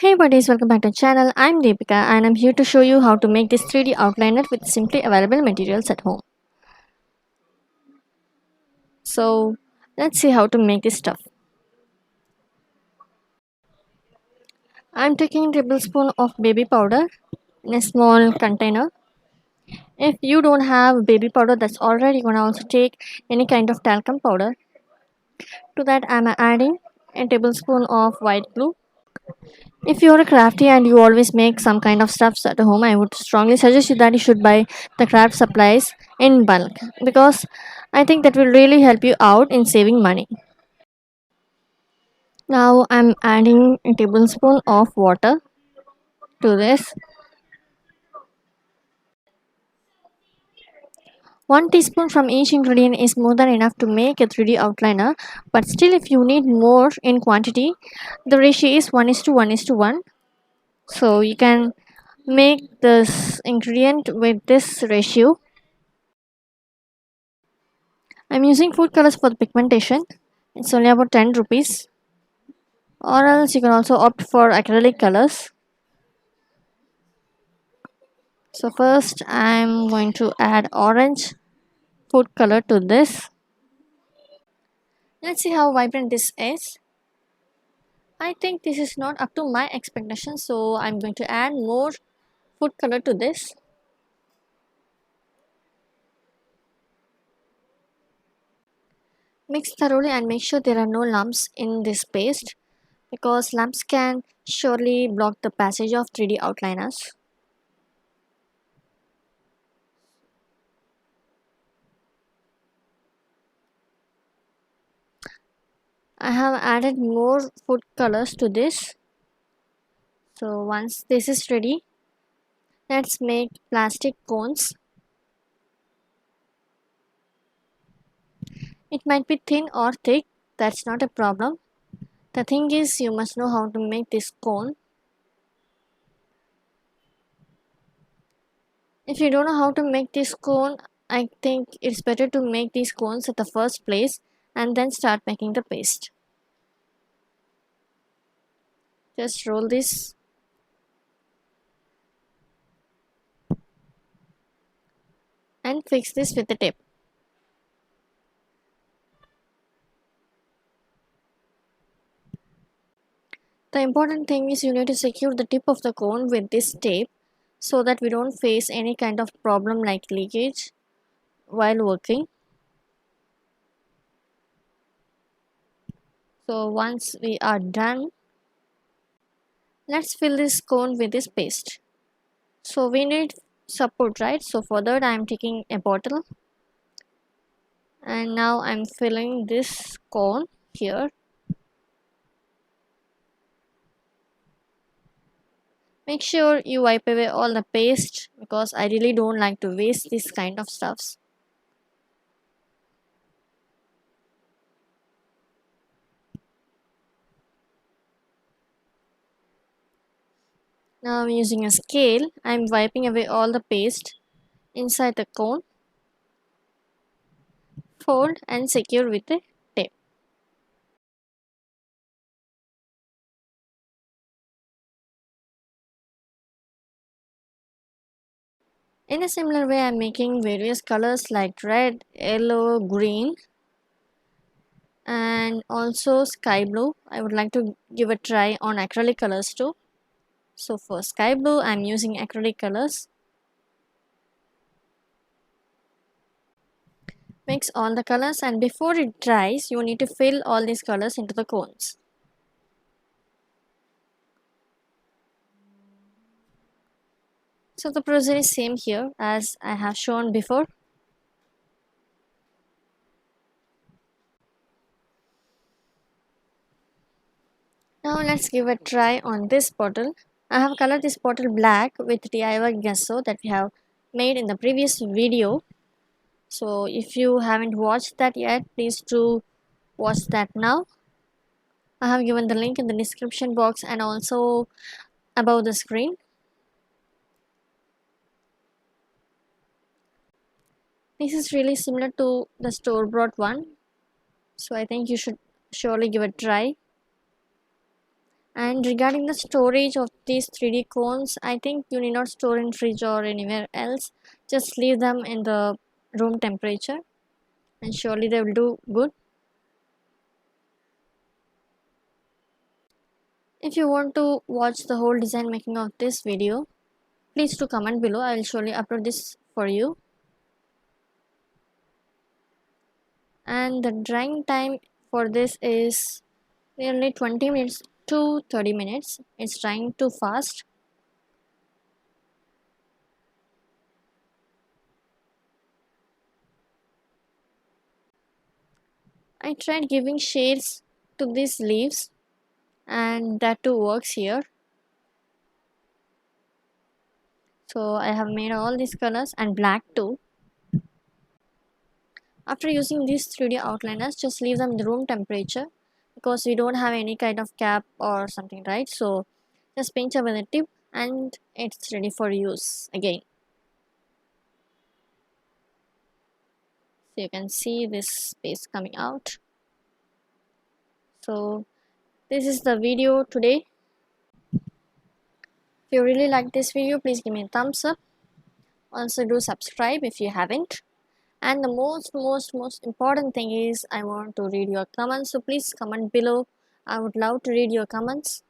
Hey buddies, welcome back to the channel. I'm Deepika and I'm here to show you how to make this 3D outliner with simply available materials at home. So let's see how to make this stuff. I'm taking a tablespoon of baby powder in a small container. If you don't have baby powder, that's alright. You can also take any kind of talcum powder. To that I'm adding a tablespoon of white glue. If you're a crafty and you always make some kind of stuffs at home, I would strongly suggest you that you should buy the craft supplies in bulk because I think that will really help you out in saving money. Now I'm adding a tablespoon of water to this. 1 teaspoon from each ingredient is more than enough to make a 3D outliner, but still if you need more in quantity, the ratio is 1 is to 1 is to 1. So you can make this ingredient with this ratio. I'm using food colors for the pigmentation. It's only about 10 rupees. Or else you can also opt for acrylic colors. So first I'm going to add orange food color to this. Let's see how vibrant this is. I think this is not up to my expectations, so I'm going to add more food color to this. Mix thoroughly and make sure there are no lumps in this paste because lumps can surely block the passage of 3D outliners. I have added more food colors to this. So once this is ready, let's make plastic cones. It might be thin or thick, that's not a problem. The thing is you must know how to make this cone. If you don't know how to make this cone, I think it's better to make these cones at the first place and then start making the paste. Just roll this and fix this with the tape. The important thing is you need to secure the tip of the cone with this tape so that we don't face any kind of problem like leakage while working. So once we are done, let's fill this cone with this paste. So we need support, right? So for that I am taking a bottle and now I'm filling this cone here. Make sure you wipe away all the paste because I really don't like to waste this kind of stuffs. Now I'm using a scale. I'm wiping away all the paste inside the cone. Fold and secure with a tape. In a similar way, I'm making various colors like red, yellow, green, and also sky blue. I would like to give a try on acrylic colors too. So for sky blue, I'm using acrylic colors. Mix all the colors and before it dries, you need to fill all these colors into the cones. So the procedure is same here as I have shown before. Now let's give a try on this bottle. I have colored this bottle black with DIY gesso that we have made in the previous video. So if you haven't watched that yet, please do watch that now. I have given the link in the description box and also above the screen. This is really similar to the store-bought one. So I think you should surely give it a try. And regarding the storage of these 3D cones, I think you need not store in fridge or anywhere else. Just leave them in the room temperature and surely they will do good. If you want to watch the whole design making of this video, please do comment below. I will surely upload this for you. And the drying time for this is nearly 20 minutes to 30 minutes. It's drying too fast. I tried giving shades to these leaves and that too works here. So I have made all these colors and black too. After using these 3D outliners, just leave them in the room temperature because we don't have any kind of cap or something, right? So just pinch up with a tip and it's ready for use again. So you can see this space coming out. So this is the video today. If you really like this video, please give me a thumbs up. Also do subscribe if you haven't. And the most important thing is I want to read your comments. So please comment below. I would love to read your comments.